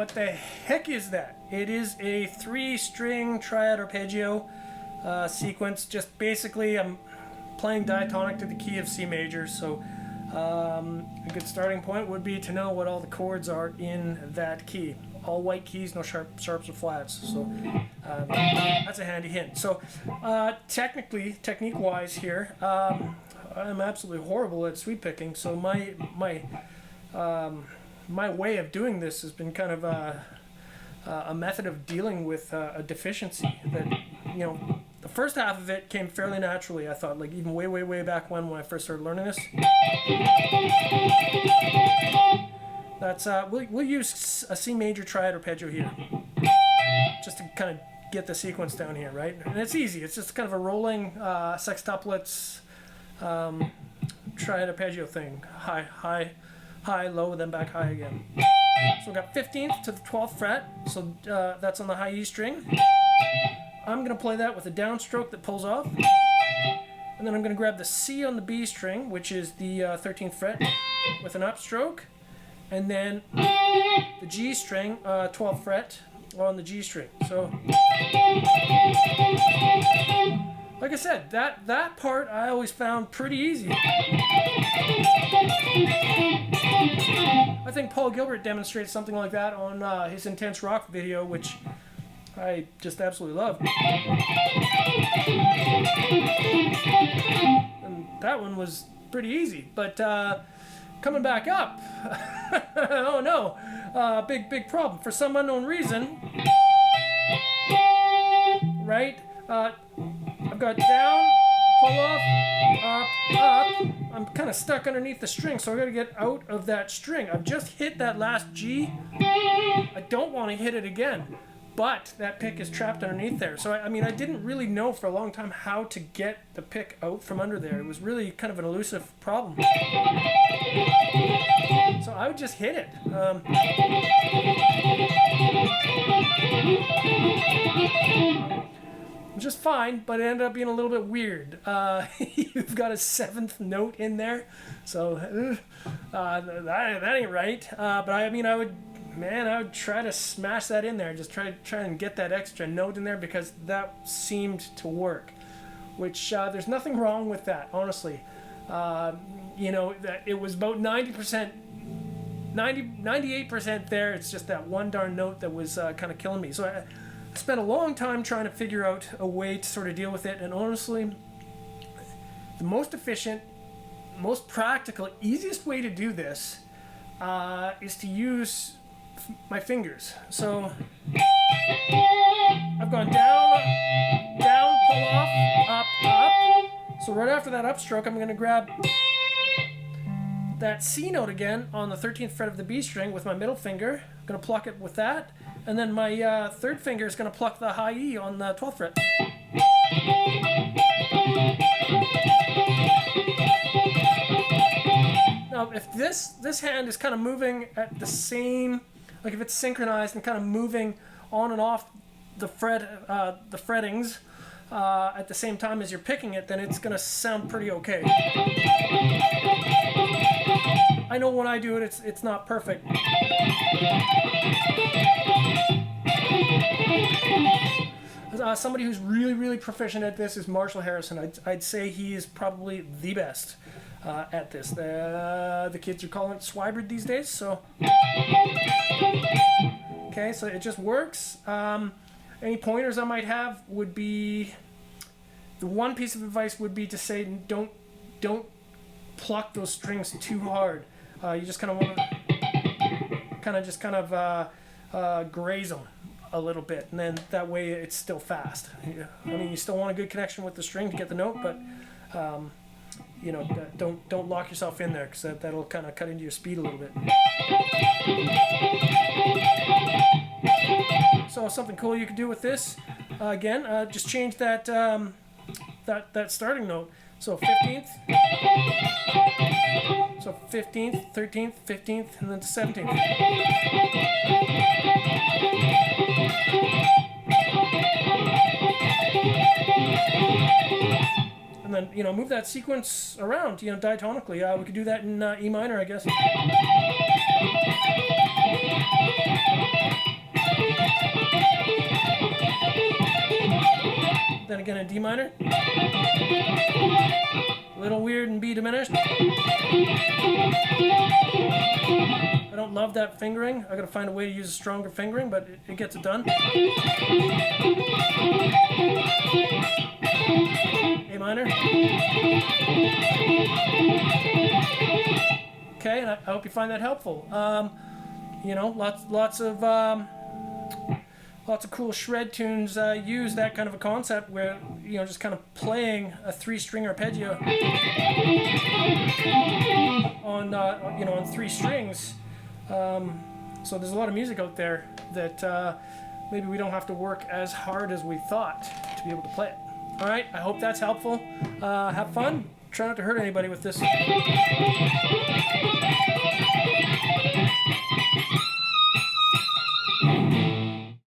what the heck is that? It is a 3-string triad arpeggio sequence. Just basically, I'm playing diatonic to the key of C major, so a good starting point would be to know what all the chords are in that key. All white keys, no sharps or flats. So that's a handy hint. So technique-wise here, I'm absolutely horrible at sweep picking. So my way of doing this has been kind of a method of dealing with a deficiency that, you know, the first half of it came fairly naturally, I thought, like even way back when I first started learning this. That's we'll use a C major triad arpeggio here, just to kind of get the sequence down here, right? And it's easy. It's just kind of a rolling sextuplets triad arpeggio thing. High, low, then back high again. So we've got 15th to the 12th fret, so that's on the high E string. I'm going to play that with a downstroke that pulls off. And then I'm going to grab the C on the B string, which is the 13th fret, with an upstroke. And then the G string, 12th fret, on the G string. So, like I said, that part I always found pretty easy. I think Paul Gilbert demonstrates something like that on his Intense Rock video, which I just absolutely love. And that one was pretty easy, but coming back up, oh no, big problem. For some unknown reason, right, I've got down, pull off, up, I'm kind of stuck underneath the string, so I got to get out of that string. I've just hit that last G, I don't want to hit it again. But that pick is trapped underneath there. So, I mean, I didn't really know for a long time how to get the pick out from under there. It was really kind of an elusive problem. So I would just hit it. Just fine, but it ended up being a little bit weird. You've got a 7th note in there. So that ain't right. But I mean, I would try to smash that in there, just try and get that extra note in there, because that seemed to work, which there's nothing wrong with that, honestly. You know, that it was about 98% there. It's just that one darn note that was kind of killing me. So I spent a long time trying to figure out a way to sort of deal with it, and honestly, the most efficient, most practical, easiest way to do this is to use my fingers. So I've gone down, pull off, up. So right after that upstroke, I'm going to grab that C note again on the 13th fret of the B string with my middle finger. I'm going to pluck it with that, and then my third finger is going to pluck the high E on the 12th fret. Now, if this hand is kind of moving at the same, like if it's synchronized and kind of moving on and off the frettings at the same time as you're picking it, then it's going to sound pretty okay. I know when I do it, it's not perfect. Somebody who's really proficient at this is Marshall Harrison. I'd say he is probably the best at this. The kids are calling it Swybrid these days. So okay, so it just works. Any pointers I might have would be, the one piece of advice would be to say don't pluck those strings too hard. You just kind of want to graze them a little bit, and then that way it's still fast. I mean, you still want a good connection with the string to get the note, but you know, don't lock yourself in there, because that'll kind of cut into your speed a little bit. So something cool you could do with this, again, just change that that starting note. So 15th, so 15th, 13th, 15th, and then 17th. And then, you know, move that sequence around, you know, diatonically. We could do that in E minor, I guess. Then again in D minor. A little weird in B diminished. I don't love that fingering. I gotta find a way to use a stronger fingering, but it gets it done. A minor. Okay, and I hope you find that helpful. You know, lots of cool shred tunes use that kind of a concept where, you know, just kind of playing a 3-string arpeggio on you know, on 3 strings. So there's a lot of music out there that maybe we don't have to work as hard as we thought to be able to play it. All right, I hope that's helpful. Have fun. Try not to hurt anybody with this.